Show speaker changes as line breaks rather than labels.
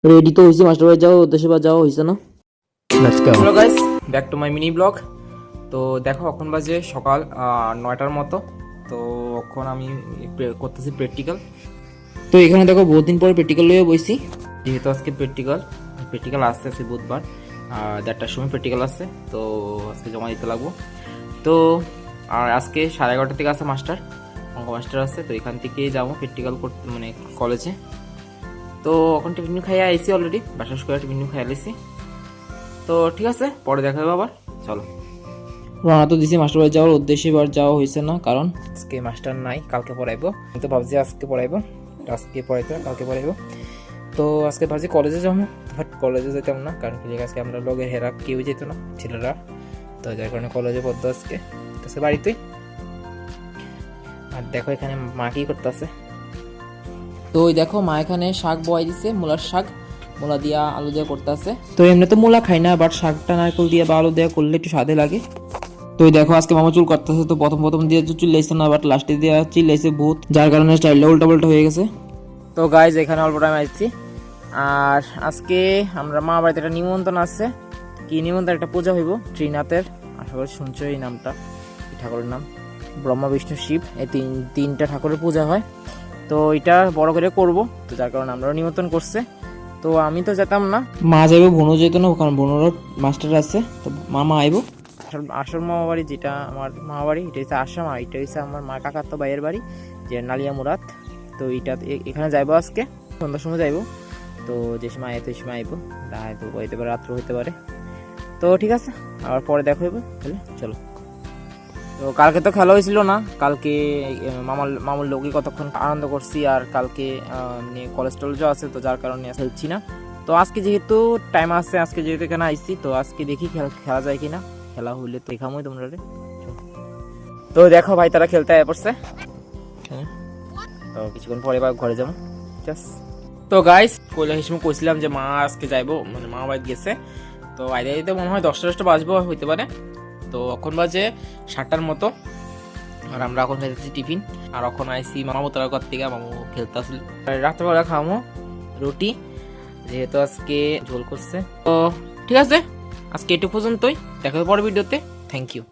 Ready তো হয়েছি, master বাড়ি যাওয়া উদ্দেশ্যে বা যাওয়া হয়েছে না।
Let's go.
Hello guys, back to my mini blog. তো দেখো এখন বাজে সকাল 9টার মতো। তো এখন আমি করতেছি প্র্যাকটিক্যাল।
তো এখানে দেখো বহুত দিন পরে প্র্যাকটিক্যাল লইয়া বইছি।
যেহেতু আজকে প্র্যাকটিক্যাল আসছে আজকে বুধবার, 1:30টার সময় প্র্যাকটিক্যাল আসছে। তো আজকে জমা দিতে লাগবো। তো আর আজকে 11:30 থেকে আসছে অঙ্ক মাস্টার আছে। তো এখান থেকে যাবো প্র্যাকটিক্যাল করতে, মানে কলেজে। তো এখন টিফিন খাইয়ে আইসি, অলরেডি বাসার করে টিফিন খাইয়ে আইসি। তো ঠিক আছে, পরে দেখা হবে আবার। চলো।
রানা তো দিছি মাস্টার বাড়ি যাওয়ার উদ্দেশ্যে, এবার যাওয়া হয়েছে না কারণ
আজকে মাস্টার নাই, কালকে পড়াইবো। আমি তো ভাবছি আজকে পড়াইবো, আজকে পড়াইতে কালকে পড়াইবো। তো আজকে ভাবছি কলেজে যাবো, বাট কলেজে যেতাম না কারণ কি আজকে আমরা লগে হেরা কেউ যেত না, ছেলেরা। তো যার কারণে কলেজে পড়তো আজকে বাড়িতেই। আর দেখো এখানে মা কি করতেছে।
তো ওই দেখো মা এখানে শাক বয়াই দিছে, মূলার শাক, মূলা দিয়া আলু দিয়া করতেছে। তো এমনি তো মূলা খাই না, বাট শাকটা নারকেল দিয়ে বা আলু দিয়া করলে একটু স্বাদে লাগে। তো ওই দেখো আজকে মামা চুল কাটতেছে। তো প্রথম দিয়ে চুল লাইছে না, বাট লাস্টে দিয়া চিল্লাইছে বহুত, যার কারণে স্টাইলটা উল্টা পাল্টা হয়ে গেছে।
তো গাইজ এখানে অল্প টাইম আসছি। আর আজকে আমরা মা বাড়িতে একটা নিমন্ত্রণ আছে। কি নিমন্ত্রণ? একটা পূজা হইব ত্রিনাথের। আশা করি শুনছো এই নামটা, এই ঠাকুরের নাম। ব্রহ্মা বিষ্ণু শিব, এই তিনটা ঠাকুরের পূজা হয়। তো এটা বড় করে করব, তো যার কারণে আমরাও নিমন্ত্রণ করছে। তো আমি তো যেতাম না,
মা যাইবো, বোনও যেত না, ওখানে বোনেরও মাস্টার আছে। তো মামা আইবো।
আসল মামা বাড়ি, যেটা আমার মামা বাড়ি, এটা হচ্ছে আসাম। আর এটা হচ্ছে আমার মা কাকার তো ভাইয়ের বাড়ি, যে নালিয়া মুরাদ। তো এইটা এখানে যাইবো আজকে সন্ধ্যার সময় যাইবো। তো যে সময় আইতো ওই সময় আইবো, হয়তো হইতে পারে, রাত্র হইতে পারে। তো ঠিক আছে, আবার পরে দেখা হইব। তাহলে চলো। তো কালকে তো খেলা হয়েছিল না, কালকে মামুর লোকই কতক্ষণ আনন্দ করছি। আর কালকে কলেজ টলেজও আছে, তো যার কারণে খেলছি না। তো আজকে যেহেতু টাইম আছে, আজকে যেহেতু এখানে আইসি, তো আজকে দেখি খেলা যায় কিনা। খেলা হইলে তো দেখামই তোমরা। তো দেখো ভাই, তারা খেলতে আয় পড়ছে। তো কিছুক্ষণ পরে বা ঘরে যাবো। তো গাইস, কইছিলাম যে মা আজকে যাইবো, মানে মা বাড়ি গেছে। তো আইতে আইতে মনে হয় 10টা বাজবো, হইতে পারে। তো এখন বাজে 7টার মতো। আর আমরা এখন খাইতেছি টিফিন। আর এখন আইসি মামু তার ঘর থেকে, মামু খেলতে আসল। রাত্রেবেলা খাওয়ামো রুটি, যেহেতু আজকে ঝোল করছে। তো ঠিক আছে, আজকে এটুকু পর্যন্তই। দেখা হবে পরের ভিডিওতে। Thank you.